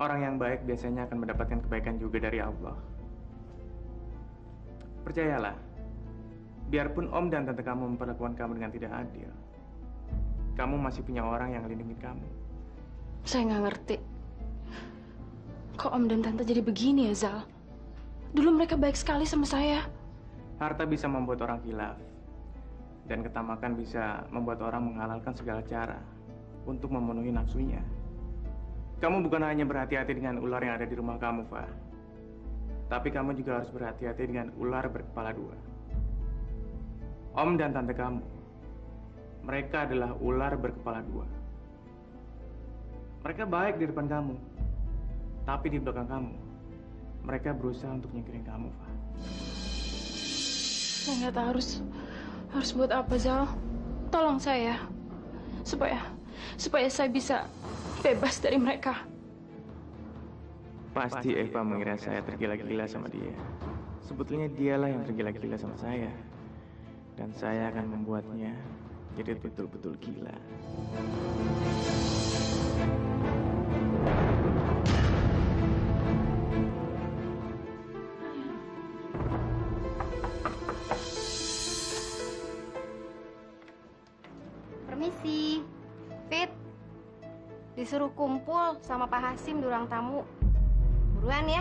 Orang yang baik biasanya akan mendapatkan kebaikan juga dari Allah. Percayalah, biarpun om dan tante kamu memperlakukan kamu dengan tidak adil, kamu masih punya orang yang melindungi kamu. Saya nggak ngerti. Kok om dan tante jadi begini ya, Zal? Dulu mereka baik sekali sama saya. Harta bisa membuat orang khilaf, dan ketamakan bisa membuat orang menghalalkan segala cara untuk memenuhi nafsunya. Kamu bukan hanya berhati-hati dengan ular yang ada di rumah kamu, Fah. Tapi kamu juga harus berhati-hati dengan ular berkepala dua. Om dan tante kamu, mereka adalah ular berkepala dua. Mereka baik di depan kamu, tapi di belakang kamu, mereka berusaha untuk nyingkirin kamu, Fah. Saya nggak tahu harus buat apa, Zal. Tolong saya supaya saya bisa bebas dari mereka. Pasti Eva mengira saya tergila-gila sama dia. Sebetulnya dialah yang tergila-gila sama saya. Dan saya akan membuatnya jadi betul-betul gila. Permisi, Fit. Disuruh kumpul sama Pak Hasim di ruang tamu. Buruan ya.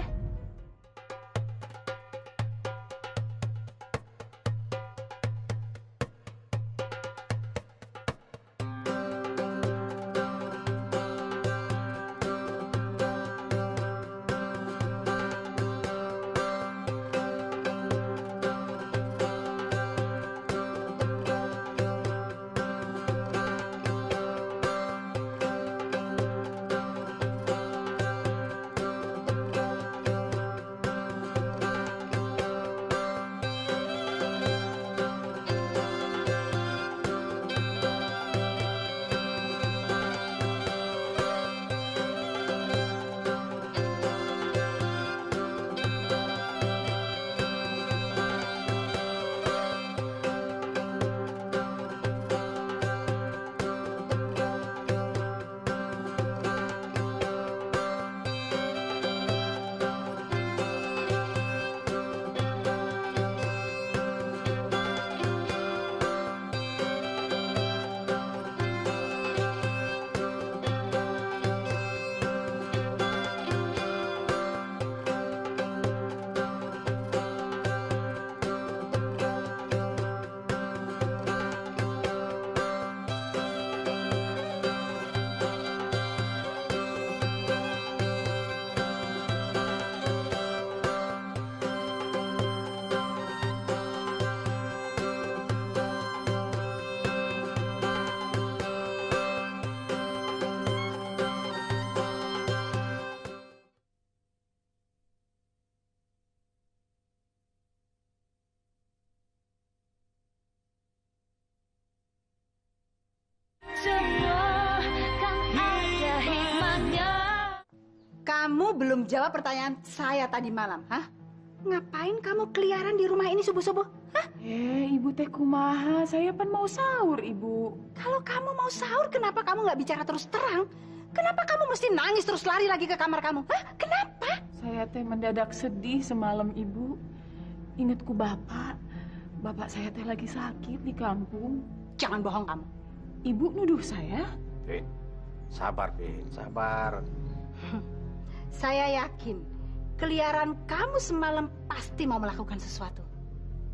Kamu belum jawab pertanyaan saya tadi malam, hah? Ngapain kamu keliaran di rumah ini subuh-subuh? Hah? Ibu teh kumaha, saya pan mau sahur, Ibu. Kalau kamu mau sahur, kenapa kamu nggak bicara terus terang? Kenapa kamu mesti nangis terus lari lagi ke kamar kamu? Hah? Kenapa? Saya teh mendadak sedih semalam, Ibu. Ingatku Bapak. Bapak saya teh lagi sakit di kampung. Jangan bohong kamu. Ibu nuduh saya? Vin, sabar, Vin, sabar. Saya yakin keliaran kamu semalam pasti mau melakukan sesuatu.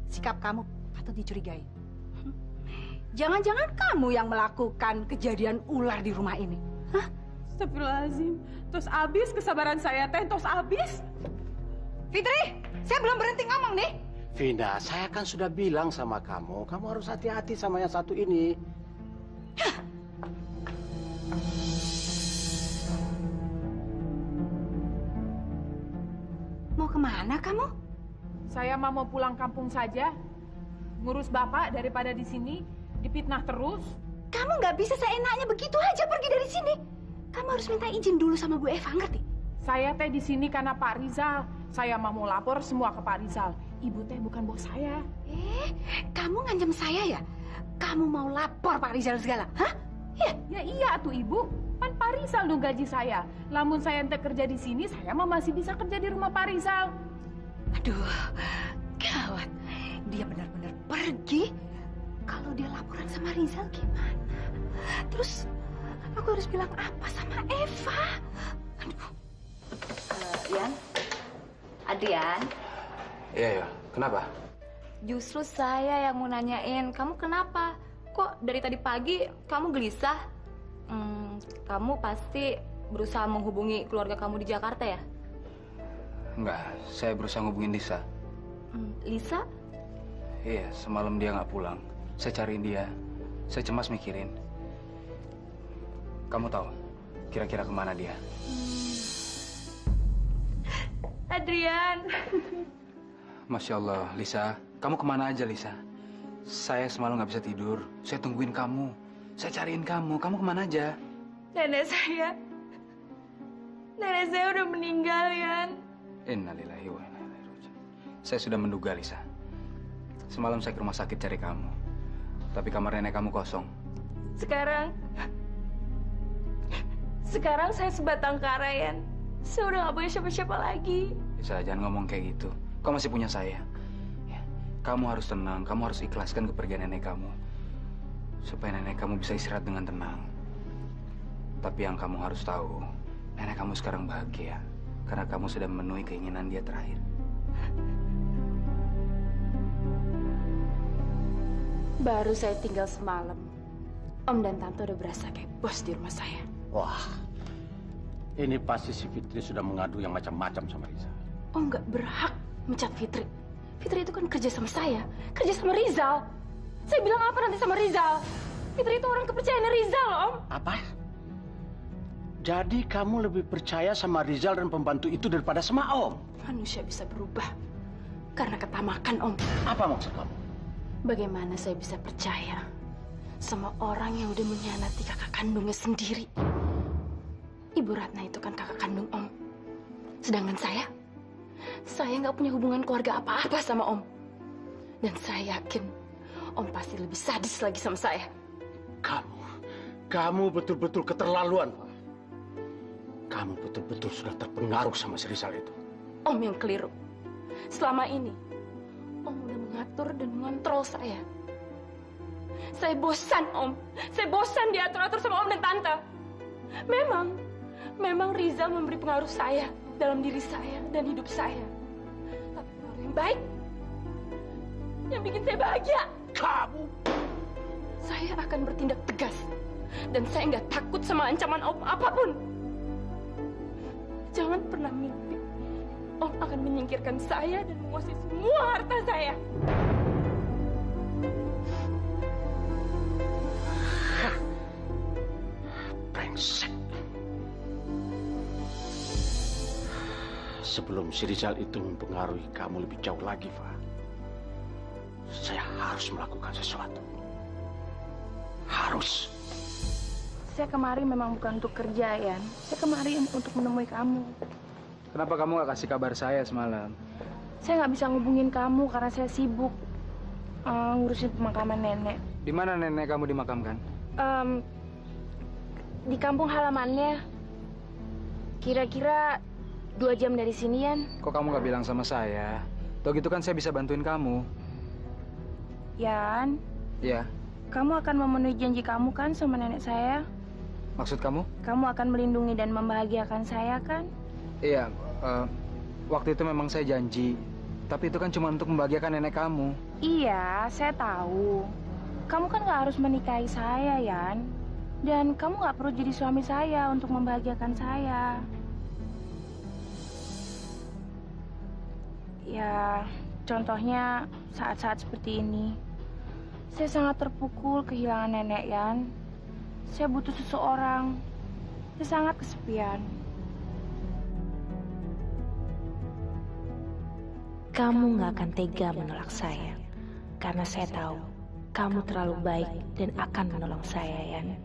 Sikap kamu patut dicurigai. Jangan-jangan kamu yang melakukan kejadian ular di rumah ini. Hah? Astagfirullahaladzim. Terus abis kesabaran saya teh, terus abis. Fitri, saya belum berhenti ngomong nih. Vina, saya kan sudah bilang sama kamu harus hati-hati sama yang satu ini. Mau kemana kamu? Saya mau pulang kampung saja. Ngurus Bapak daripada di sini dipitnah terus. Kamu nggak bisa seenaknya begitu aja pergi dari sini. Kamu harus minta izin dulu sama Bu Eva, ngerti? Saya teh di sini karena Pak Rizal. Saya mau lapor semua ke Pak Rizal. Ibu teh bukan bos saya. Kamu ngancam saya ya? Kamu mau lapor Pak Rizal segala, hah? Ya iya tuh ibu, kan Pak Rizal dong gaji saya. Lamun saya ente kerja di sini, saya mah masih bisa kerja di rumah Pak Rizal. Aduh, gawat. Dia benar-benar pergi. Kalau dia laporan sama Rizal gimana? Terus aku harus bilang apa sama Eva? Aduh. Yan? Adrian? Iya, kenapa? Justru saya yang mau nanyain, kamu kenapa? Kok dari tadi pagi kamu gelisah? Kamu pasti berusaha menghubungi keluarga kamu di Jakarta ya? Enggak, saya berusaha ngubungin Lisa. Lisa? Iya, semalam dia nggak pulang. Saya cariin dia. Saya cemas mikirin. Kamu tahu kira-kira kemana dia? Adrian. Masya Allah, Lisa. Kamu kemana aja, Lisa? Saya semalam nggak bisa tidur. Saya tungguin kamu. Saya cariin kamu. Kamu kemana aja? Nenek saya udah meninggal, Yan. Innalillahi wa inna ilaihi raji'un. Saya sudah menduga, Lisa. Semalam saya ke rumah sakit cari kamu. Tapi kamar nenek kamu kosong. Sekarang saya sebatang kara, Yan. Saya udah gak punya siapa-siapa lagi. Lisa, jangan ngomong kayak gitu. Kau masih punya saya. Ya. Kamu harus tenang. Kamu harus ikhlaskan kepergian nenek kamu. Supaya nenek kamu bisa istirahat dengan tenang. Tapi yang kamu harus tahu, nenek kamu sekarang bahagia. Karena kamu sudah memenuhi keinginan dia terakhir. Baru saya tinggal semalam, Om dan Tante udah berasa kayak bos di rumah saya. Wah, ini pasti si Fitri sudah mengadu yang macam-macam sama Rizal. Om nggak berhak mencat Fitri. Fitri itu kan kerja sama saya, kerja sama Rizal. Saya bilang apa nanti sama Rizal? Fitri itu orang kepercayaan Rizal, Om. Apa? Jadi kamu lebih percaya sama Rizal dan pembantu itu daripada sama Om? Manusia bisa berubah karena ketamakan, Om. Apa maksud kamu? Bagaimana saya bisa percaya sama orang yang udah mengkhianati kakak kandungnya sendiri? Ibu Ratna itu kan kakak kandung Om. Sedangkan saya nggak punya hubungan keluarga apa-apa sama Om. Dan saya yakin Om pasti lebih sadis lagi sama saya. Kamu betul-betul keterlaluan, Pak. Kamu betul-betul sudah terpengaruh sama si Rizal itu. Om yang keliru. Selama ini Om udah mengatur dan mengontrol saya. Saya bosan, Om. Saya bosan diatur-atur sama Om dan Tante. Memang Rizal memberi pengaruh saya dalam diri saya dan hidup saya. Tapi pengaruh yang baik, yang bikin saya bahagia. Kamu! Saya akan bertindak tegas. Dan saya nggak takut sama ancaman Om apapun. Jangan pernah mimpi Om akan menyingkirkan saya dan menguasai semua harta saya. Brengsek. Sebelum si Rizal itu mempengaruhi kamu lebih jauh lagi, Fa, saya harus melakukan sesuatu. Harus. Saya kemari memang bukan untuk kerja, Yan. Saya kemari untuk menemui kamu. Kenapa kamu nggak kasih kabar saya semalam? Saya nggak bisa ngubungin kamu karena saya sibuk ngurusin pemakaman nenek. Di mana nenek kamu dimakamkan? Di kampung halamannya. Kira-kira 2 jam dari sini, Yan. Kok kamu nggak bilang sama saya? Tuh gitu kan saya bisa bantuin kamu. Yan, Iya. kamu akan memenuhi janji kamu kan sama nenek saya? Maksud kamu? Kamu akan melindungi dan membahagiakan saya kan? Iya. Waktu itu memang saya janji. Tapi itu kan cuma untuk membahagiakan nenek kamu. Iya, saya tahu. Kamu kan nggak harus menikahi saya, Yan. Dan kamu nggak perlu jadi suami saya untuk membahagiakan saya. Ya, contohnya saat-saat seperti ini. Saya sangat terpukul kehilangan nenek, Yan. Saya butuh seseorang. Saya sangat kesepian. Kamu nggak akan tega menolak saya. Karena saya tahu kamu terlalu baik dan akan menolong saya, Yan.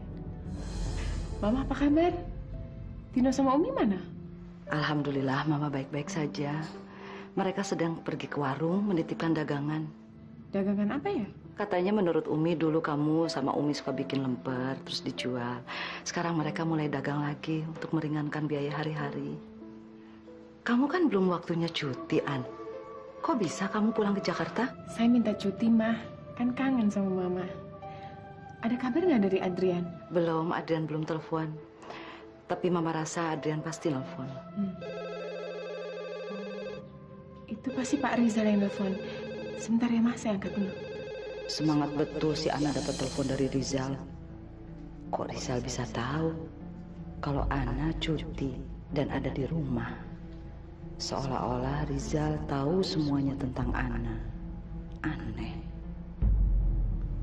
Mama apa kabar? Tino sama Umi mana? Alhamdulillah, Mama baik-baik saja. Mereka sedang pergi ke warung menitipkan dagangan. Dagangan apa ya? Katanya menurut Umi dulu kamu sama Umi suka bikin lemper terus dijual. Sekarang mereka mulai dagang lagi untuk meringankan biaya hari-hari. Kamu kan belum waktunya cuti, An. Kok bisa kamu pulang ke Jakarta? Saya minta cuti, Mah. Kan kangen sama Mama. Ada kabar nggak dari Adrian? Belum, Adrian belum telepon. Tapi Mama rasa Adrian pasti nelfon. Itu pasti Pak Rizal yang nelfon. Sebentar ya, Mas, saya angkat dulu. Semangat betul si Ana dapat telepon dari Rizal. Kok Rizal bisa tahu kalau Ana cuti dan ada di rumah? Seolah-olah Rizal tahu semuanya tentang Ana. Aneh.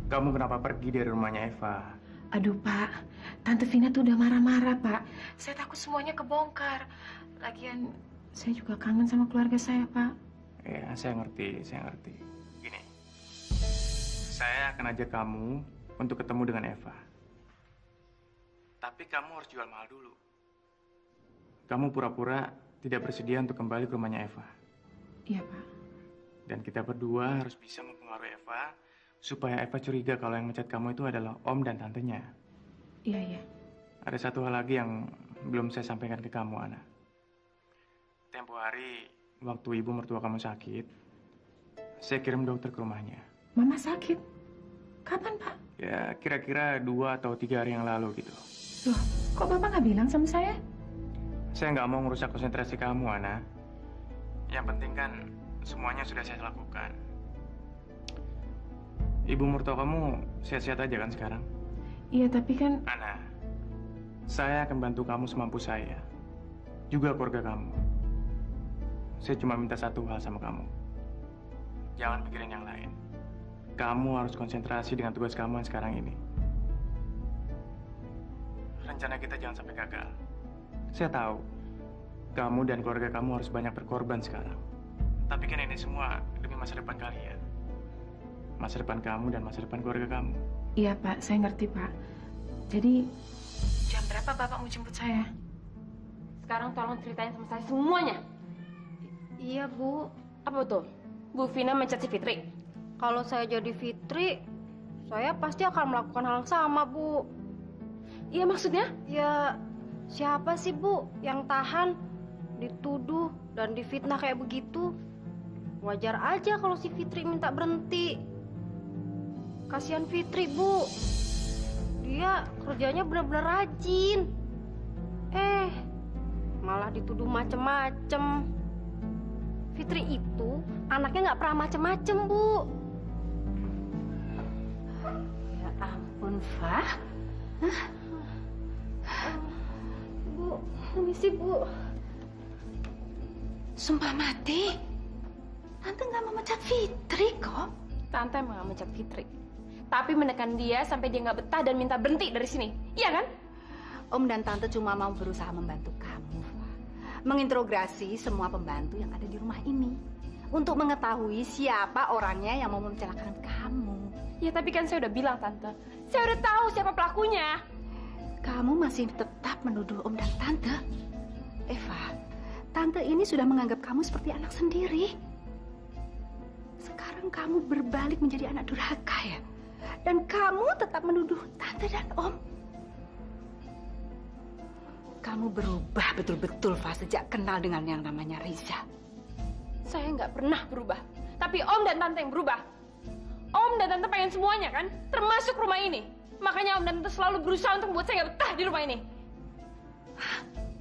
Kamu kenapa pergi dari rumahnya Eva? Aduh, Pak. Tante Vina tuh udah marah-marah, Pak. Saya takut semuanya kebongkar. Lagian, saya juga kangen sama keluarga saya, Pak. Ya, saya ngerti. Gini, saya akan ajak kamu untuk ketemu dengan Eva. Tapi kamu harus jual mahal dulu. Kamu pura-pura tidak bersedia untuk kembali ke rumahnya Eva. Iya, Pak. Dan kita berdua harus bisa mempengaruhi Eva supaya Eva curiga kalau yang mencat kamu itu adalah om dan tantenya. Iya. Ada satu hal lagi yang belum saya sampaikan ke kamu, Ana. Tempo hari, waktu ibu mertua kamu sakit, saya kirim dokter ke rumahnya. Mama sakit? Kapan, Pak? Ya, kira-kira 2 atau 3 hari yang lalu gitu. Loh, kok Bapak nggak bilang sama saya? Saya nggak mau ngerusak konsentrasi kamu, Ana. Yang penting kan semuanya sudah saya lakukan. Ibu mertua kamu sehat-sehat aja kan sekarang? Iya, tapi kan... Ana, saya akan bantu kamu semampu saya. Juga keluarga kamu. Saya cuma minta satu hal sama kamu. Jangan pikirin yang lain. Kamu harus konsentrasi dengan tugas kamu yang sekarang ini. Rencana kita jangan sampai gagal. Saya tahu, kamu dan keluarga kamu harus banyak berkorban sekarang. Tapi kan ini semua demi masa depan kalian. Masa depan kamu dan masa depan keluarga kamu. Iya, Pak. Saya ngerti, Pak. Jadi, jam berapa Bapak mau jemput saya? Sekarang tolong ceritain sama saya semuanya. Iya, Bu. Apa betul? Bu Vina mencat si Fitri? Kalau saya jadi Fitri, saya pasti akan melakukan hal yang sama, Bu. Iya, maksudnya? Ya, siapa sih, Bu, yang tahan dituduh dan difitnah kayak begitu? Wajar aja kalau si Fitri minta berhenti. Kasihan Fitri, Bu. Dia kerjanya benar-benar rajin. Malah dituduh macem-macem. Fitri itu anaknya nggak pernah macem-macem, Bu. Ya ampun, Fah. Bu, permisi, Bu. Sumpah mati. Tante nggak memecat Fitri kok. Tante emang gak mencat Fitri. Tapi menekan dia sampai dia nggak betah dan minta berhenti dari sini. Iya kan? Om dan Tante cuma mau berusaha membantu kamu, Fah. Menginterogasi semua pembantu yang ada di rumah ini. Untuk mengetahui siapa orangnya yang mau mencelakakan kamu. Ya tapi kan saya udah bilang, Tante. Saya udah tahu siapa pelakunya. Kamu masih tetap menuduh Om dan Tante. Eva, Tante ini sudah menganggap kamu seperti anak sendiri. Sekarang kamu berbalik menjadi anak durhaka ya? Dan kamu tetap menuduh Tante dan Om. Kamu berubah betul-betul, Fah, sejak kenal dengan yang namanya Riza. Saya nggak pernah berubah. Tapi Om dan Tante yang berubah. Om dan Tante pengen semuanya kan? Termasuk rumah ini. Makanya Om dan Tante selalu berusaha untuk membuat saya nggak betah di rumah ini.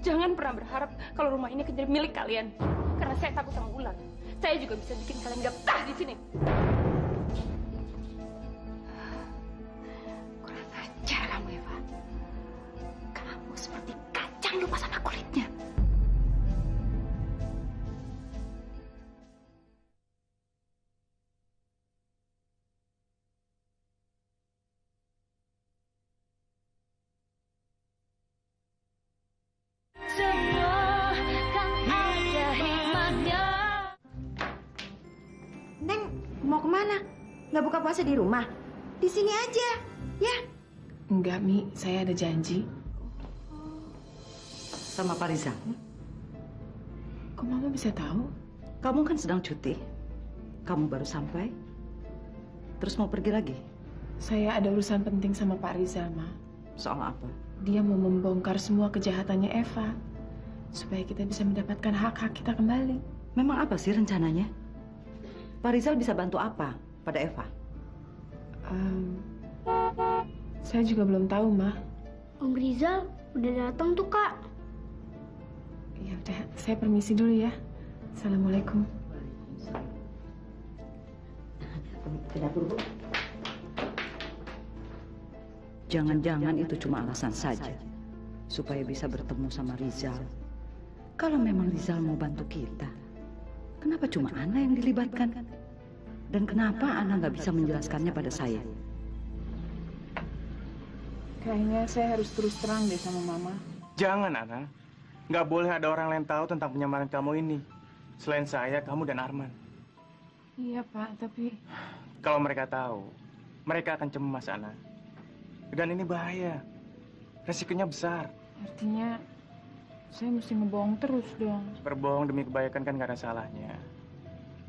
Jangan pernah berharap kalau rumah ini akan jadi milik kalian. Karena saya takut sama ular. Saya juga bisa bikin kalian nggak betah di sini. Kurang ajar kamu, Eva. Kamu seperti kacang lupa sama kulitnya. Neng, mau kemana? Nggak buka puasa di rumah? Di sini aja, ya? Enggak, Mi. Saya ada janji. Sama Pak Rizal. Kok Mama bisa tahu? Kamu kan sedang cuti. Kamu baru sampai. Terus mau pergi lagi? Saya ada urusan penting sama Pak Rizal, Ma. Soal apa? Dia mau membongkar semua kejahatannya Eva. Supaya kita bisa mendapatkan hak-hak kita kembali. Memang apa sih rencananya? Pak Rizal bisa bantu apa pada Eva? Saya juga belum tahu, Ma. Om Rizal udah datang tuh, Kak. Ya udah, saya permisi dulu ya. Assalamualaikum. Ke dapur, Bu. Jangan-jangan itu cuma alasan saja supaya bisa bertemu sama Rizal. Kalau memang Rizal mau bantu kita, kenapa cuma Ana yang dilibatkan? Dan kenapa Ana nggak bisa menjelaskannya pada saya? Kayaknya saya harus terus terang deh sama Mama. Jangan, Ana. Nggak boleh ada orang lain tahu tentang penyamaran kamu ini. Selain saya, kamu dan Arman. Iya, Pak, tapi... Kalau mereka tahu, mereka akan cemas, Ana. Dan ini bahaya. Resikonya besar. Artinya, saya mesti ngebohong terus dong. Berbohong demi kebaikan kan nggak ada salahnya.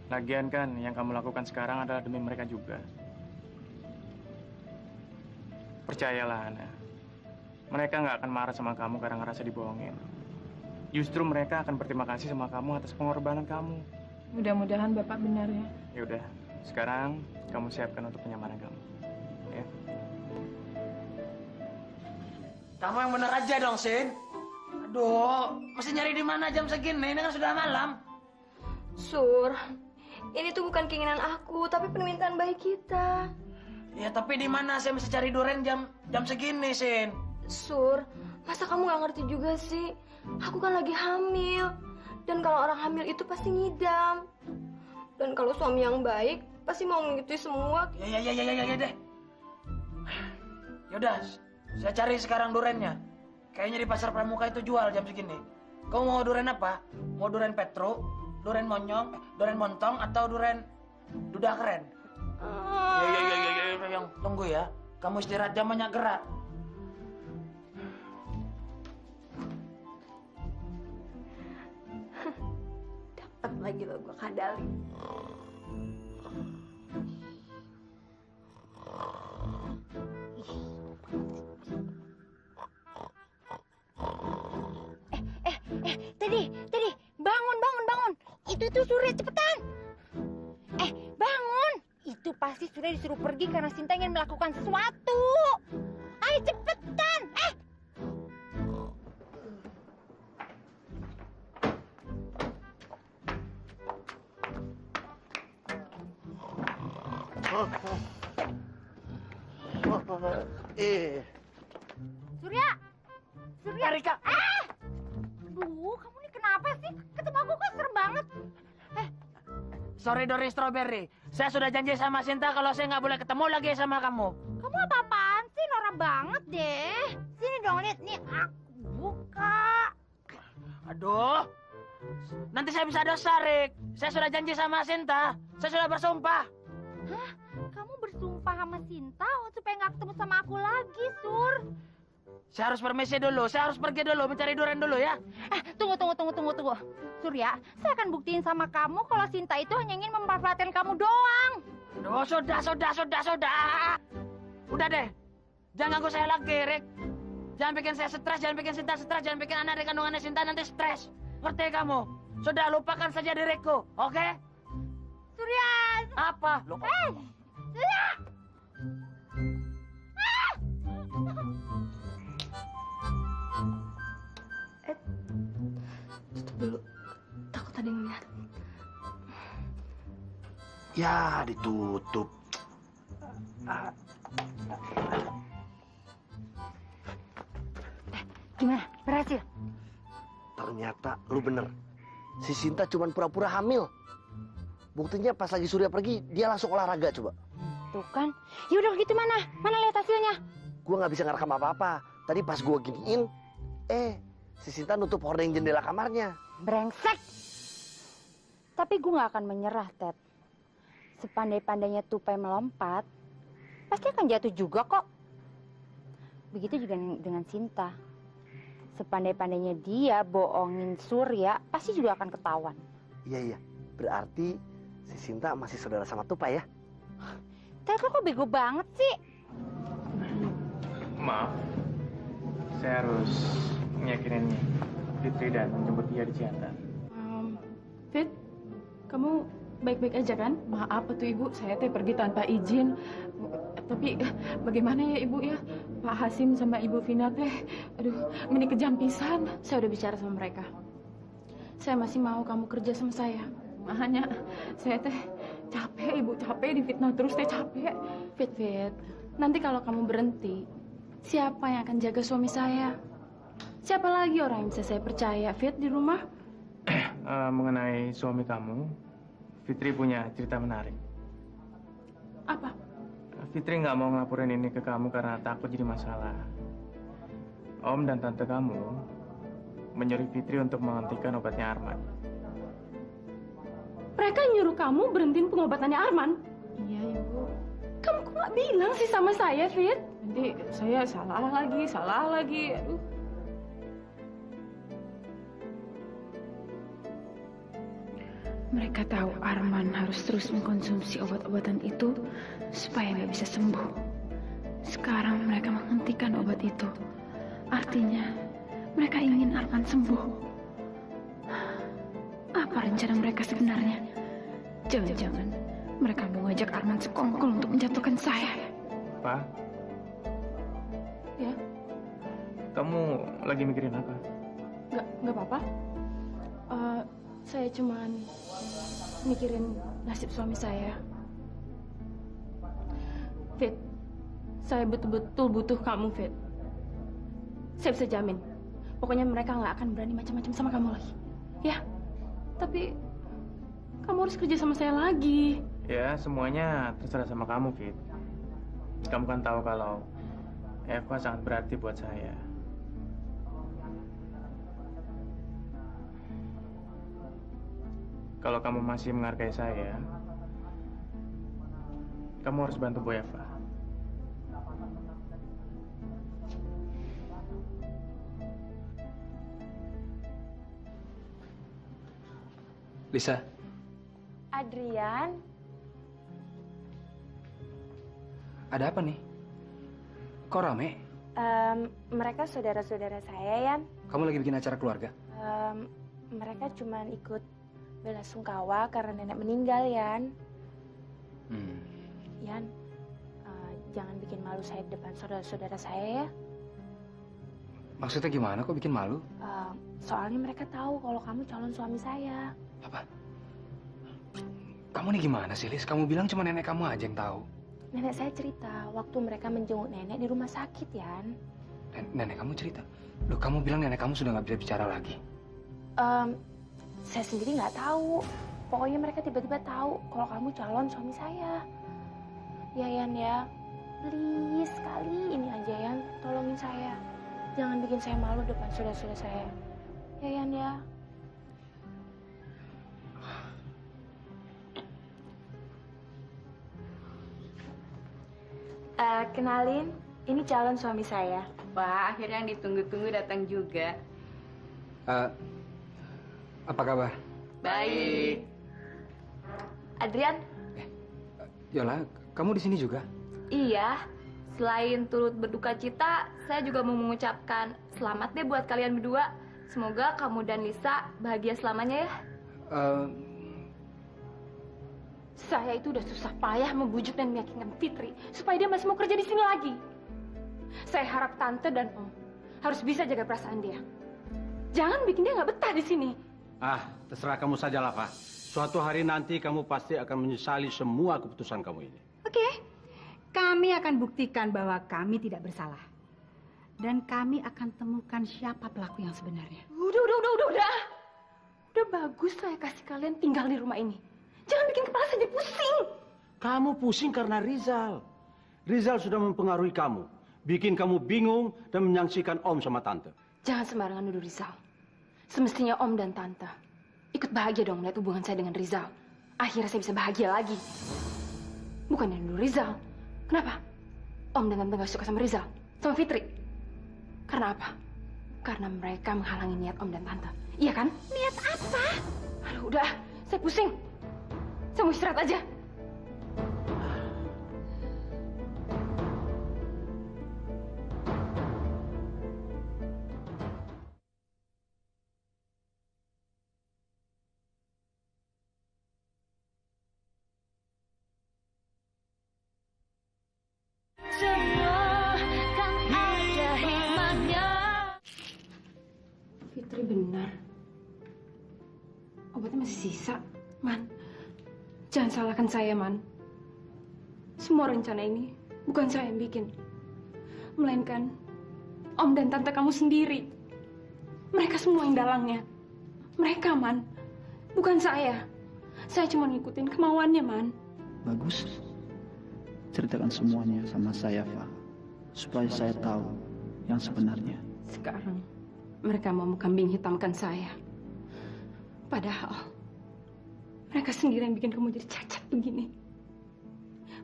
Lagian kan, yang kamu lakukan sekarang adalah demi mereka juga. Percayalah, Ana. Mereka nggak akan marah sama kamu karena ngerasa dibohongin. Justru mereka akan berterima kasih sama kamu atas pengorbanan kamu. Mudah-mudahan Bapak benar ya. Ya udah, sekarang kamu siapkan untuk penyamaran kamu. Ya. Kamu yang bener aja dong, Sin. Aduh, mesti nyari di mana jam segini? Ini kan sudah malam. Sur, ini tuh bukan keinginan aku, tapi permintaan baik kita. Ya, tapi di mana saya mesti cari duren jam segini, Sin? Sur, masa kamu nggak ngerti juga sih? Aku kan lagi hamil. Dan kalau orang hamil itu pasti ngidam. Dan kalau suami yang baik, pasti mau mengikuti semua. Ya deh. Yaudah, saya cari sekarang durennya. Kayaknya di pasar pramuka itu jual jam segini. Kamu mau duren apa? Mau duren Petro, duren monyong, duren montong, atau duren duda keren? Yang tunggu ya. Kamu istirahat, jam banyak gerak. Dapat lagi lo gue kadalin. Tadi, bangun. Itu Surya, cepetan. Bangun. Itu pasti Surya disuruh pergi karena Sinta ingin melakukan sesuatu. Ayo cepetan. Surya. Rika. Aduh, kamu ini kenapa sih? Ketemu aku kok serem banget. Sorry Dori Strawberry. Saya sudah janji sama Sinta kalau saya nggak boleh ketemu lagi sama kamu. Kamu apa-apaan sih? Norak banget deh. Sini dong, lihat nih. Aku buka. Aduh. Nanti saya bisa dosa, Rik. Saya sudah janji sama Sinta. Saya sudah bersumpah. Hah? Kamu bersumpah sama Sinta supaya nggak ketemu sama aku lagi, Sur? Saya harus permisi dulu. Saya harus pergi dulu, mencari duren dulu ya. Tunggu. Surya, saya akan buktiin sama kamu kalau Sinta itu hanya ingin memanfaatkan kamu doang. Aduh, sudah. Udah deh. Jangan ganggu saya lagi, Rik. Jangan bikin saya stres, jangan bikin Sinta stres, jangan bikin anak di kandungannya Sinta nanti stres. Ngerti kamu? Sudah, lupakan saja diriku, oke? Surya! Apa? Surya! Tutup dulu. Takut ada yang lihat. Ya, ditutup. Gimana? Berhasil? Ternyata lu bener. Si Sinta cuma pura-pura hamil. Buktinya pas lagi Surya pergi, dia langsung olahraga coba. Tuh kan. Ya udah gitu mana? Mana lihat hasilnya? Gua nggak bisa ngerekam apa-apa. Tadi pas gua giniin, si Sinta nutup hordeng jendela kamarnya. Brengsek. Tapi gue nggak akan menyerah, Ted. Sepandai-pandainya tupai melompat, pasti akan jatuh juga kok. Begitu juga dengan Sinta. Sepandai-pandainya dia bohongin Surya, pasti juga akan ketahuan. Iya. Berarti si Sinta masih saudara sama Tupai ya? Kakak kok bego banget sih? Maaf, saya harus meyakinkan Fitri dan menjemput dia di Ciantan. Fit, kamu baik-baik aja kan? Maaf tuh Ibu, saya teh pergi tanpa izin. Tapi bagaimana ya Ibu ya? Pak Hasim sama Ibu Vina teh, aduh, ini kejam pisan. Saya udah bicara sama mereka. Saya masih mau kamu kerja sama saya. Makanya saya teh capek Ibu, capek difitnah terus teh capek. Fit, nanti kalau kamu berhenti, siapa yang akan jaga suami saya? Siapa lagi orang yang bisa saya percaya, Fit, di rumah? Mengenai suami kamu, Fitri punya cerita menarik. Apa? Fitri nggak mau ngelaporin ini ke kamu karena takut jadi masalah. Om dan tante kamu menyuruh Fitri untuk menghentikan obatnya Arman. Mereka nyuruh kamu berhentiin pengobatannya Arman? Iya Ibu. Kamu kok nggak bilang sih sama saya, Fit? Nanti saya salah lagi. Aduh. Mereka tahu Arman harus terus mengkonsumsi obat-obatan itu supaya nggak bisa sembuh. Sekarang mereka menghentikan obat itu. Artinya, mereka ingin Arman sembuh. Apa rencana mereka sebenarnya? Jangan-jangan mereka mau ngajak Arman sekongkol untuk menjatuhkan saya. Pak? Ya? Kamu lagi mikirin apa? Nggak apa-apa. Saya cuman mikirin nasib suami saya. Fit, saya betul-betul butuh kamu, Fit. Saya bisa jamin, pokoknya mereka nggak akan berani macam-macam sama kamu lagi. Ya, tapi kamu harus kerja sama saya lagi. Ya, semuanya terserah sama kamu, Fit. Kamu kan tahu kalau Eva sangat berarti buat saya. Kalau kamu masih menghargai saya, kamu harus bantu Bu Eva. Lisa. Adrian, Ada apa nih? Kok rame? Mereka saudara-saudara saya, Yan. Kamu lagi bikin acara keluarga? Mereka cuma ikut belasungkawa karena nenek meninggal, Yan. Yan, jangan bikin malu saya di depan saudara-saudara saya ya. Maksudnya gimana kok bikin malu? Soalnya mereka tahu kalau kamu calon suami saya. Apa? Kamu nih gimana sih, Lis? Kamu bilang cuma nenek kamu aja yang tahu. Nenek saya cerita waktu mereka menjenguk nenek di rumah sakit, Yan. Nenek kamu cerita? Loh, kamu bilang nenek kamu sudah nggak bisa bicara lagi. Saya sendiri nggak tahu. Pokoknya mereka tiba-tiba tahu kalau kamu calon suami saya. Ya, Yan ya. Please, sekali ini aja, Yan. Tolongin saya. Jangan bikin saya malu depan saudara-saudara saya. Ya, Yan ya. Kenalin, ini calon suami saya. Wah, akhirnya yang ditunggu-tunggu datang juga. Apa kabar? Baik. Adrian? Yola, kamu di sini juga? Iya. Selain turut berduka cita, saya juga mau mengucapkan selamat deh buat kalian berdua. Semoga kamu dan Lisa bahagia selamanya ya. Saya itu udah susah payah membujuk dan meyakinkan Fitri supaya dia masih mau kerja di sini lagi. Saya harap tante dan om harus bisa jaga perasaan dia. Jangan bikin dia nggak betah di sini. Terserah kamu sajalah, Pak. Suatu hari nanti kamu pasti akan menyesali semua keputusan kamu ini. Oke, kami akan buktikan bahwa kami tidak bersalah. Dan kami akan temukan siapa pelaku yang sebenarnya. Udah. Udah bagus saya kasih kalian tinggal di rumah ini. Jangan bikin kepala saya jadi pusing. Kamu pusing karena Rizal. Rizal sudah mempengaruhi kamu. Bikin kamu bingung dan menyaksikan om sama tante. Jangan sembarangan nuduh Rizal. Semestinya om dan tante ikut bahagia dong melihat hubungan saya dengan Rizal. Akhirnya saya bisa bahagia lagi. Bukannya nuduh Rizal. Kenapa? Om dan tante gak suka sama Rizal? Sama Fitri? Karena apa? Karena mereka menghalangi niat om dan tante. Iya kan? Niat apa? Aduh, udah. Saya pusing. Saya mau istirahat aja. benar. Obatnya masih sisa, Man. Jangan salahkan saya, Man. Semua rencana ini bukan saya yang bikin. Melainkan Om dan Tante kamu sendiri. Mereka semua yang dalangnya. Mereka, Man. Bukan saya. Saya cuma ngikutin kemauannya, Man. Bagus. Ceritakan semuanya sama saya, Fa. Supaya saya tahu yang sebenarnya. Sekarang mereka mau kambing hitamkan saya. Padahal mereka sendiri yang bikin kamu jadi cacat begini.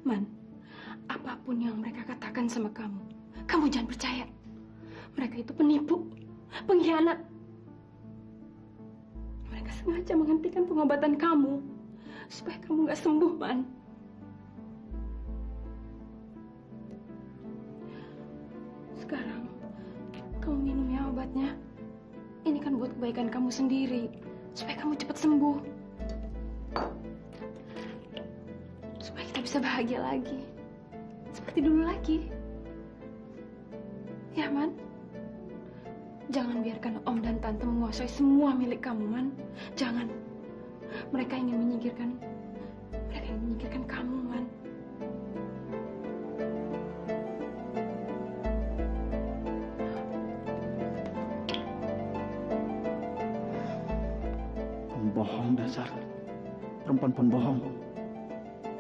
Man, apapun yang mereka katakan sama kamu, kamu jangan percaya. Mereka itu penipu, pengkhianat. Mereka sengaja menghentikan pengobatan kamu supaya kamu nggak sembuh, Man. Sekarang kamu minum ya obatnya. Ini kan buat kebaikan kamu sendiri, supaya kamu cepat sembuh. Supaya kita bisa bahagia lagi. Seperti dulu lagi. Ya, Man? Jangan biarkan Om dan Tante menguasai semua milik kamu, Man. Jangan. Mereka ingin menyingkirkan kamu, Man. Pembohong dasar. Perempuan pembohong.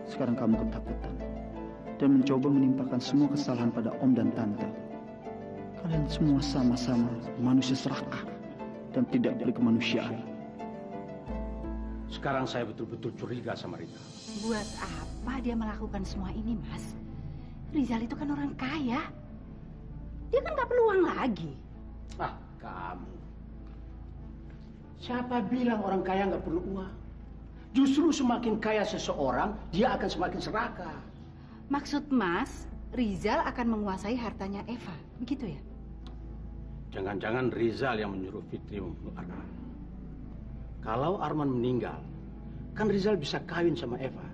Sekarang kamu ketakutan dan mencoba menimpakan semua kesalahan pada Om dan Tante. Kalian semua sama-sama manusia serakah dan tidak berkemanusiaan. Sekarang saya betul-betul curiga sama Rita. Buat apa dia melakukan semua ini, Mas? Rizal itu kan orang kaya. Dia kan nggak perlu uang lagi. Ah, kamu. Siapa bilang orang kaya nggak perlu uang? Justru semakin kaya seseorang, dia akan semakin serakah. Maksud Mas, Rizal akan menguasai hartanya Eva, begitu ya? Jangan-jangan Rizal yang menyuruh Fitri membunuh Arman. Kalau Arman meninggal, kan Rizal bisa kawin sama Eva.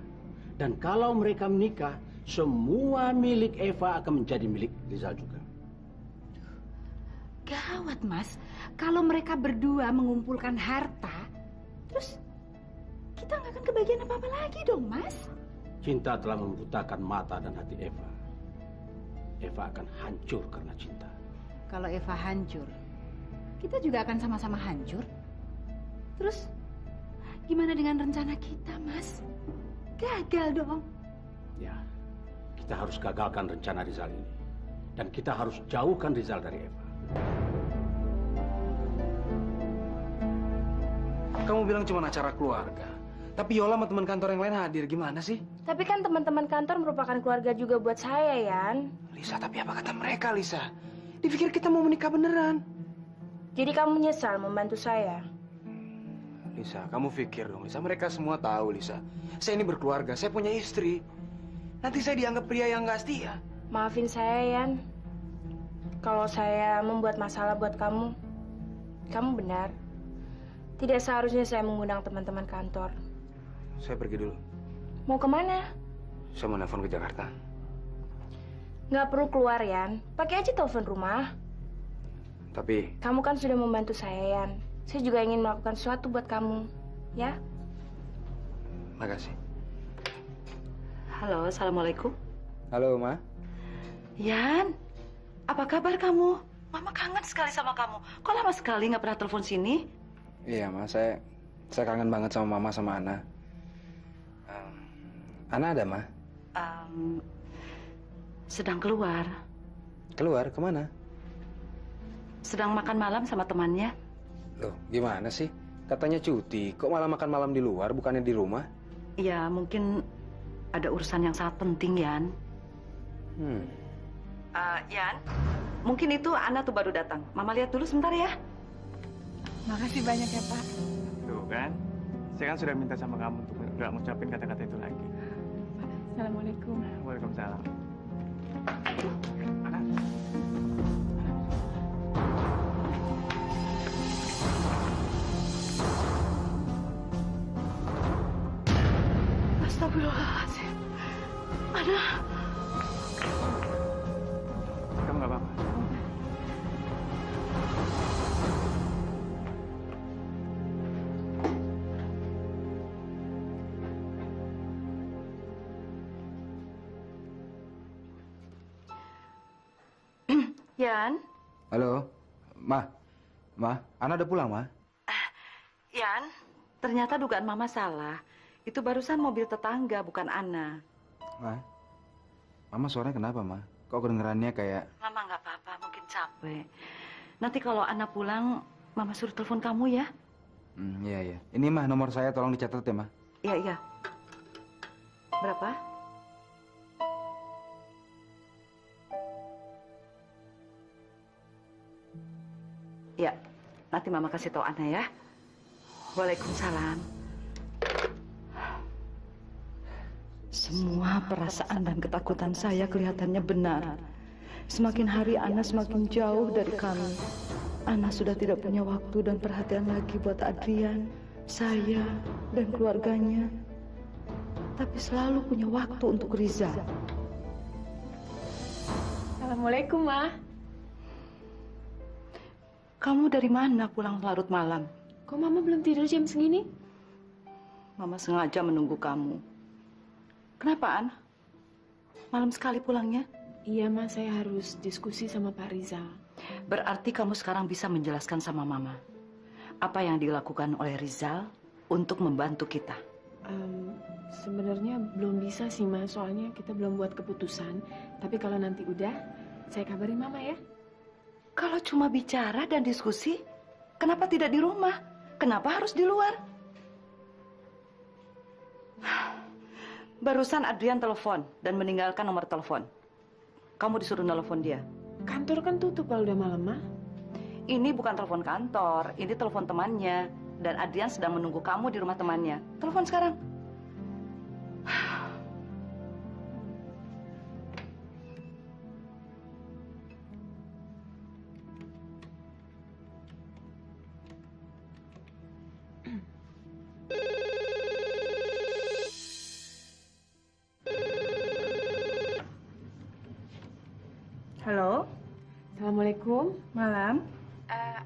Dan kalau mereka menikah, semua milik Eva akan menjadi milik Rizal juga. Gawat, Mas. Kalau mereka berdua mengumpulkan harta, terus kita nggak akan kebagian apa-apa lagi dong, Mas. Cinta telah membutakan mata dan hati Eva. Eva akan hancur karena cinta. Kalau Eva hancur, kita juga akan sama-sama hancur. Terus, gimana dengan rencana kita, Mas? Gagal dong. Ya, kita harus gagalkan rencana Rizal ini. Dan kita harus jauhkan Rizal dari Eva. Kamu bilang cuma acara keluarga. Tapi Yola sama teman kantor yang lain hadir. Gimana sih? Tapi kan teman-teman kantor merupakan keluarga juga buat saya, Yan. Lisa, tapi apa kata mereka, Lisa? Dipikir kita mau menikah beneran. Jadi kamu menyesal membantu saya? Lisa, kamu pikir dong, Lisa. Mereka semua tahu, Lisa. Saya ini berkeluarga, saya punya istri. Nanti saya dianggap pria yang nggak setia. Maafin saya, Yan. Kalau saya membuat masalah buat kamu, kamu benar. Tidak seharusnya saya mengundang teman-teman kantor. Saya pergi dulu. Mau kemana? Saya mau nelfon ke Jakarta. Nggak perlu keluar, Yan. Pakai aja telepon rumah. Tapi... Kamu kan sudah membantu saya, Yan. Saya juga ingin melakukan sesuatu buat kamu. Ya? Makasih. Halo, Assalamualaikum. Halo, Ma. Yan, apa kabar kamu? Mama kangen sekali sama kamu. Kok lama sekali nggak pernah telepon sini? Iya, Ma. Saya kangen banget sama Mama sama Ana. Ana ada, Ma? Sedang keluar. Keluar? Kemana? Sedang makan malam sama temannya. Loh, gimana sih? Katanya cuti. Kok malah makan malam di luar, bukannya di rumah? Ya, mungkin ada urusan yang sangat penting, Yan. Yan, mungkin itu Ana tuh baru datang. Mama lihat dulu sebentar ya. Makasih banyak ya, Pak. Tuh kan, saya kan sudah minta sama kamu untuk nggak ngucapin kata-kata itu lagi. Assalamualaikum. Waalaikumsalam. Astagfirullahaladzim. Ana. Kamu nggak apa-apa? Yan? Halo, Ma. Ana udah pulang, Ma. Yan, ternyata dugaan Mama salah. Itu barusan mobil tetangga, bukan Ana. Ma, Mama suaranya kenapa, Ma? Kok kedengerannya kayak... Mama nggak apa-apa, mungkin capek. Nanti kalau Ana pulang, Mama suruh telepon kamu ya. Iya. Ini, Ma, nomor saya tolong dicatat ya, Ma. Iya. Berapa? Ya, nanti Mama kasih tahu Ana ya. Waalaikumsalam. Semua perasaan dan ketakutan saya kelihatannya benar. Semakin hari Ana semakin jauh dari kami. Ana sudah tidak punya waktu dan perhatian lagi buat Adrian, saya, dan keluarganya. Tapi selalu punya waktu untuk Rizal. Assalamualaikum, Ma. Kamu dari mana pulang larut malam? Kok Mama belum tidur jam segini? Mama sengaja menunggu kamu. Kenapa, An? Malam sekali pulangnya? Iya, Ma. Saya harus diskusi sama Pak Rizal. Berarti kamu sekarang bisa menjelaskan sama Mama apa yang dilakukan oleh Rizal untuk membantu kita. Sebenarnya belum bisa sih, Ma. Soalnya kita belum buat keputusan. Tapi kalau nanti udah, saya kabarin Mama ya. Kalau cuma bicara dan diskusi, kenapa tidak di rumah? Kenapa harus di luar? Barusan Adrian telepon dan meninggalkan nomor telepon. Kamu disuruh nelpon dia. Kantor kan tutup kalau udah malam, Ma. Ini bukan telepon kantor, ini telepon temannya. Dan Adrian sedang menunggu kamu di rumah temannya. Telepon sekarang. Halo. Assalamualaikum. Malam.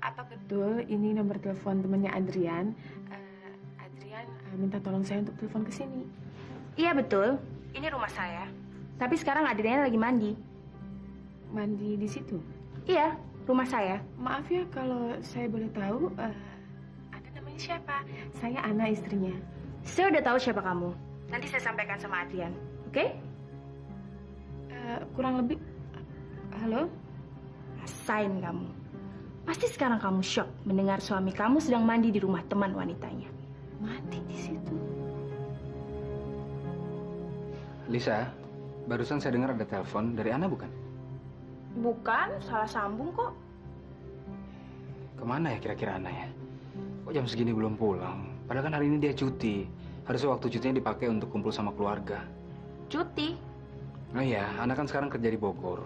Apa betul ini nomor telepon temannya Adrian? Adrian minta tolong saya untuk telepon ke sini. Iya betul. Ini rumah saya. Tapi sekarang Adrian lagi mandi. Mandi di situ? Iya, rumah saya. Maaf ya kalau saya boleh tahu, Anda namanya siapa? Saya Ana, istrinya. Saya udah tahu siapa kamu. Nanti saya sampaikan sama Adrian, oke? Kurang lebih. Halo? Rasain kamu. Pasti sekarang kamu shock mendengar suami kamu sedang mandi di rumah teman wanitanya. Mandi di situ? Lisa, barusan saya dengar ada telepon dari Ana, bukan? Bukan, salah sambung kok. Kemana ya kira-kira Ana ya? Kok jam segini belum pulang? Padahal kan hari ini dia cuti. Harusnya waktu cutinya dipakai untuk kumpul sama keluarga. Cuti? Oh iya, Ana kan sekarang kerja di Bogor.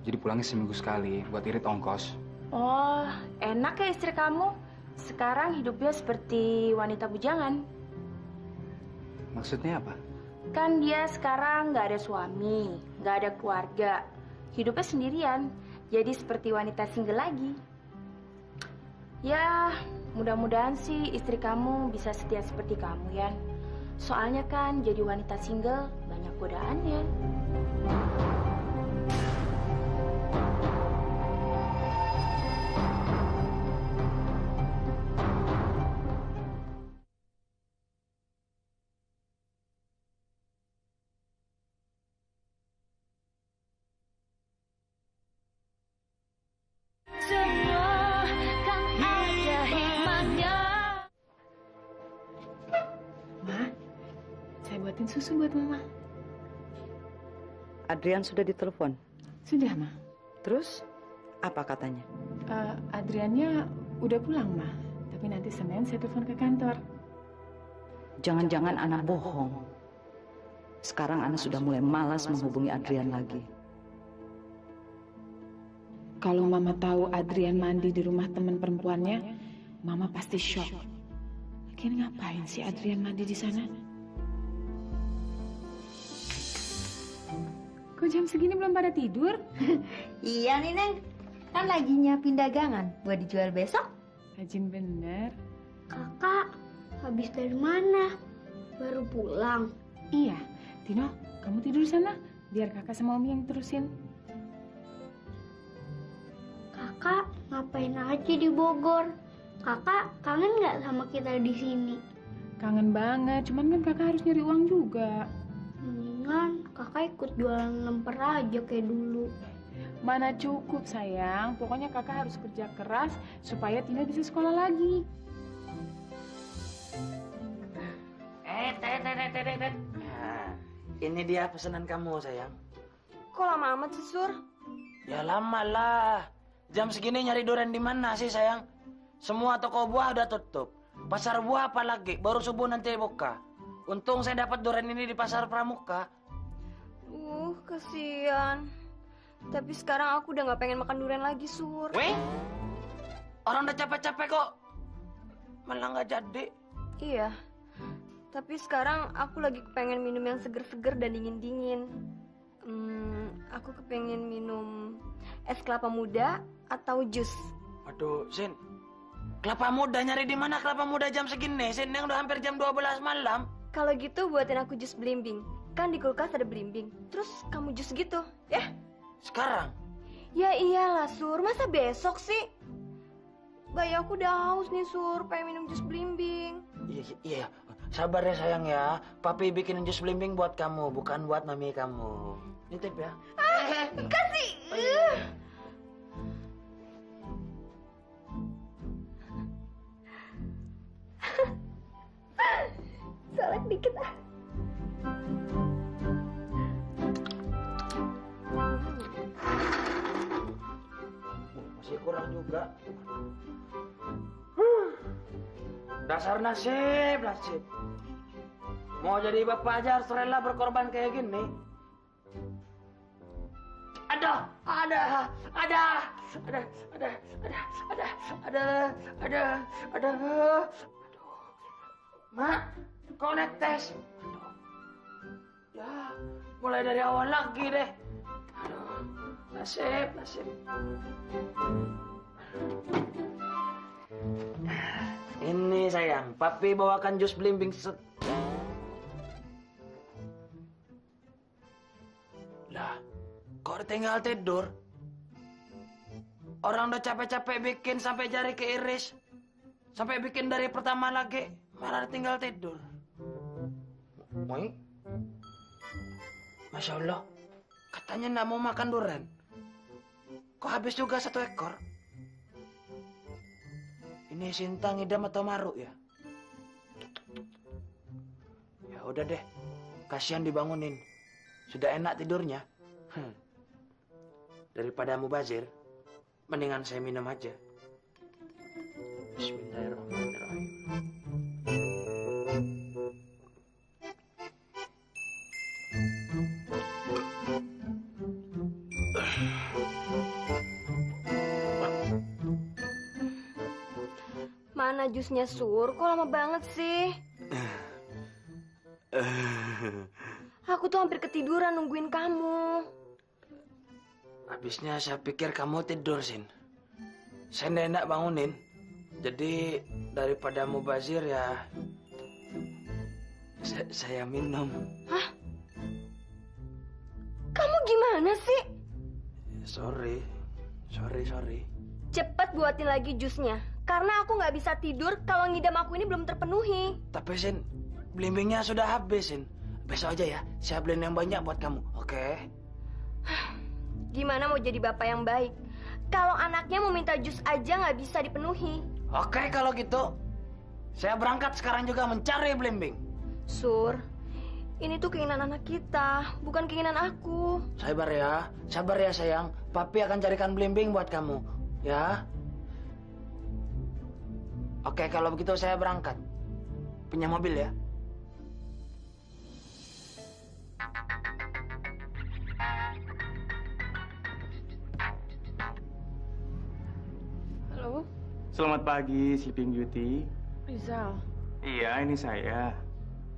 Jadi pulangnya seminggu sekali buat irit ongkos. Oh, enak ya istri kamu. Sekarang hidupnya seperti wanita bujangan. Maksudnya apa? Kan dia sekarang nggak ada suami, nggak ada keluarga. Hidupnya sendirian, jadi seperti wanita single lagi. Ya, mudah-mudahan sih istri kamu bisa setia seperti kamu, Yan. Soalnya kan jadi wanita single banyak godaannya. Buatin susu buat Mama. Adrian sudah ditelepon? Sudah, Ma. Terus, apa katanya? Adriannya udah pulang, Ma. Tapi nanti Senin saya telepon ke kantor. Jangan-jangan Ana bohong. Sekarang Ana sudah mulai malas menghubungi Adrian lagi. Kalau Mama tahu Adrian mandi di rumah teman perempuannya, Mama pasti shock. Lagian ngapain sih Adrian mandi di sana? Kok jam segini belum pada tidur? Iya nih, Neng. Kan lagi nyiapin dagangan buat dijual besok. Rajin bener. Kakak, habis dari mana? Baru pulang. Iya. Tino, kamu tidur sana. Biar kakak sama Om yang terusin. Kakak ngapain aja di Bogor? Kakak kangen nggak sama kita di sini? Kangen banget, cuman kan kakak harus nyari uang juga. Mendingan kakak ikut jualan lemper aja kayak dulu. Mana cukup sayang, pokoknya kakak harus kerja keras supaya Tina bisa sekolah lagi. Nah, ini dia pesanan kamu sayang. Kok lama amat sih, Sur? Ya lama lah. Jam segini nyari durian di mana sih sayang? Semua toko buah udah tutup. Pasar buah apalagi, baru subuh nanti buka. Untung saya dapat durian ini di pasar Pramuka. Kasihan. Tapi sekarang aku udah nggak pengen makan durian lagi, Sur. Weh? Orang udah capek-capek kok. Malah nggak jadi. Iya. Tapi sekarang aku lagi kepengen minum yang seger-seger dan dingin-dingin. Aku kepengen minum es kelapa muda atau jus. Waduh, Sin. Kelapa muda nyari di mana kelapa muda jam segini? Sin, yang udah hampir jam 12 malam. Kalau gitu buatin aku jus belimbing. Kan di kulkas ada belimbing. Terus kamu jus gitu, ya? Sekarang? Ya iyalah, Sur. Masa besok sih? Bayi aku udah haus nih, Sur. Pengen minum jus belimbing. Iya. Sabar ya sayang ya. Papi bikinin jus belimbing buat kamu, bukan buat mami kamu. Nitip ya. Kasih. Solek dikit ah. Masih kurang juga. Dasar nasib. Mau jadi bapak aja harus rela berkorban kayak gini. Ada. Mak, kau netes. Ya, mulai dari awal lagi deh. Aduh, nasib. Ini sayang, papi bawakan jus belimbing Lah, kok tinggal tidur? Orang udah capek-capek bikin sampai jari keiris. Sampai bikin dari pertama lagi, malah tinggal tidur. Woi, Masya Allah, katanya nggak mau makan durian. Kok habis juga 1 ekor? Ini Sinta ngidam atau maruk ya? Ya udah deh, kasihan dibangunin. Sudah enak tidurnya. Daripada mubazir, mendingan saya minum aja. Bismillahirrahmanirrahim. Mana jusnya, Sur? Kok lama banget sih? Aku tuh hampir ketiduran nungguin kamu. Habisnya saya pikir kamu tidur, Sin. Saya nggak enak bangunin. Jadi daripada mubazir ya, saya minum. Hah? Kamu gimana sih? Sorry. Cepet buatin lagi jusnya. Karena aku nggak bisa tidur kalau ngidam aku ini belum terpenuhi. Tapi Sin, belimbingnya sudah habis, Sin. Besok aja ya, saya beliin yang banyak buat kamu, oke? Gimana mau jadi bapak yang baik? Kalau anaknya mau minta jus aja nggak bisa dipenuhi. Oke, kalau gitu, saya berangkat sekarang juga mencari belimbing. Sur, ini tuh keinginan anak kita, bukan keinginan aku. Sabar ya sayang. Papi akan carikan belimbing buat kamu, ya? Oke, kalau begitu saya berangkat. Punya mobil ya? Halo, Selamat pagi, Sleeping Beauty. Rizal. Iya, ini saya.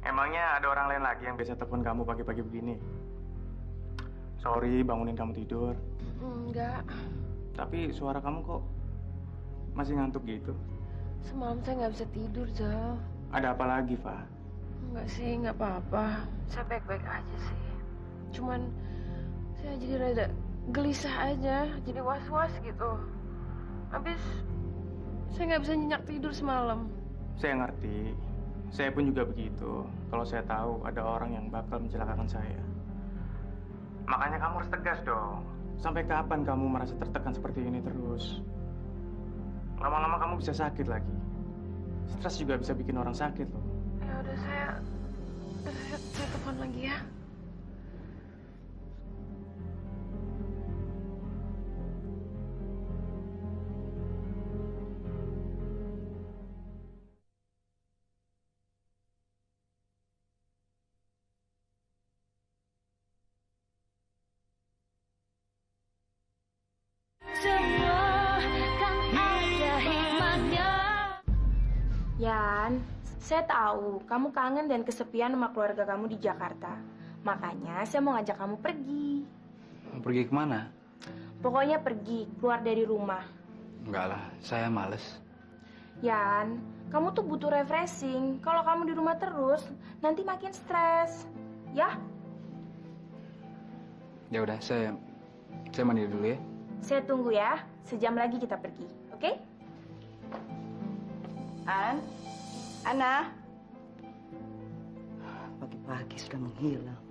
Emangnya ada orang lain lagi yang biasa telepon kamu pagi-pagi begini? Sorry, bangunin kamu tidur. Enggak, Tapi suara kamu kok masih ngantuk gitu? semalam saya nggak bisa tidur, Zal. Ada apa lagi, Fa? Enggak sih, nggak apa-apa. Saya baik-baik aja sih. Cuman saya jadi rada gelisah aja, jadi was-was gitu. Habis saya nggak bisa nyenyak tidur semalam. Saya ngerti. Saya pun juga begitu. Kalau saya tahu ada orang yang bakal mencelakakan saya. Makanya kamu harus tegas dong. Sampai kapan kamu merasa tertekan seperti ini terus? Lama-lama kamu bisa sakit lagi. Stres juga bisa bikin orang sakit loh. Ya udah saya telepon lagi ya. Yan, saya tahu kamu kangen dan kesepian sama keluarga kamu di Jakarta. Makanya saya mau ngajak kamu pergi. Pergi kemana? Pokoknya pergi, keluar dari rumah. Enggak lah, saya males. Yan, kamu tuh butuh refreshing. Kalau kamu di rumah terus, nanti makin stres. Ya? Ya udah, saya mandi dulu ya. Saya tunggu ya. Sejam lagi kita pergi, oke? Ana. Pagi-pagi sudah menghilang.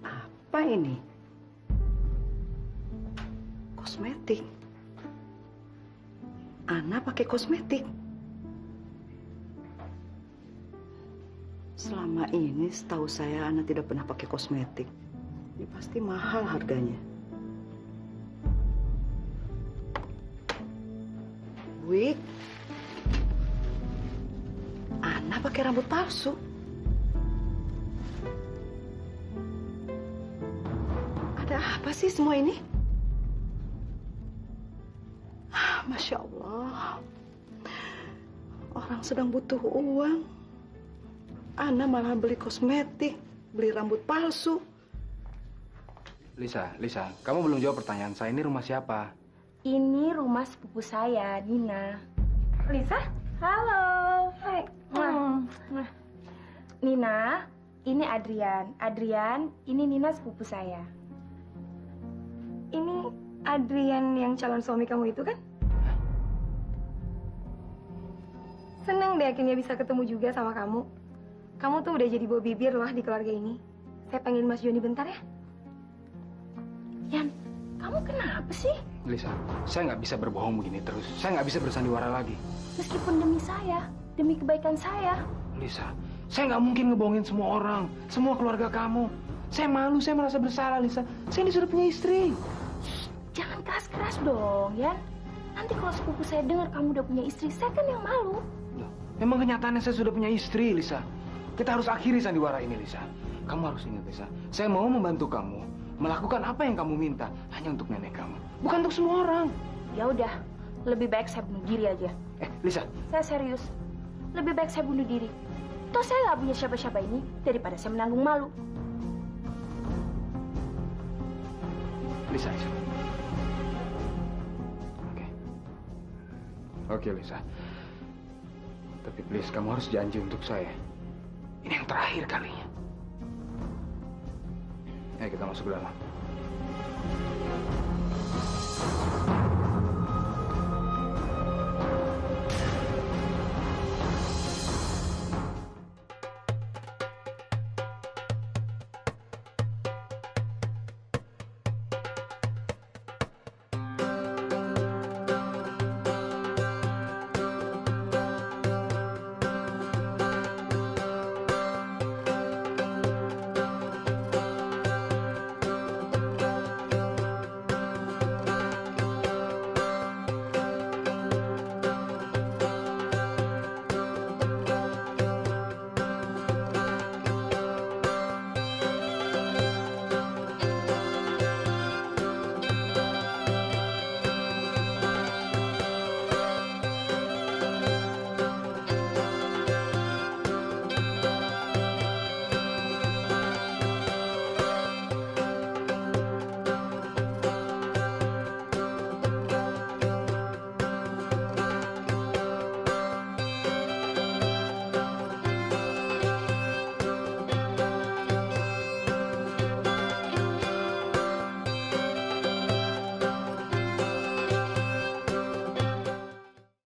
Apa ini? Kosmetik. Ana pakai kosmetik. Selama ini setahu saya Ana tidak pernah pakai kosmetik. Ini pasti mahal harganya. Wih, Ana pakai rambut palsu. Ada apa sih semua ini? Masya Allah, orang sedang butuh uang. Ana malah beli kosmetik, beli rambut palsu. Lisa, kamu belum jawab pertanyaan saya. Ini rumah siapa? Ini rumah sepupu saya, Nina. Lisa, halo. Hai. Nina, ini Adrian. Adrian, ini Nina sepupu saya. Ini Adrian yang calon suami kamu itu kan? Seneng deh akhirnya bisa ketemu juga sama kamu. Kamu tuh udah jadi bawa bibir loh di keluarga ini. Saya panggil Mas Joni bentar ya. Yan, kamu kenapa sih? Lisa, saya nggak bisa berbohong begini terus. Saya nggak bisa bersandiwara lagi. Meskipun demi saya, demi kebaikan saya. Lisa, saya nggak mungkin ngebohongin semua orang, semua keluarga kamu. Saya malu, saya merasa bersalah, Lisa. Saya ini sudah punya istri. Jangan keras-keras dong, ya. Nanti kalau sepupu saya dengar kamu udah punya istri, saya kan yang malu. Memang kenyataannya saya sudah punya istri, Lisa. Kita harus akhiri sandiwara ini, Lisa. Kamu harus ingat, Lisa. Saya mau membantu kamu melakukan apa yang kamu minta hanya untuk nenek kamu, bukan untuk semua orang. Ya udah, lebih baik saya bunuh diri aja. Lisa. Saya serius. Lebih baik saya bunuh diri. Toh saya nggak punya siapa-siapa ini daripada saya menanggung malu. Lisa. Oke, Lisa. Tapi please, kamu harus janji untuk saya. Ini yang terakhir kalinya. Ayo kita masuk ke dalam.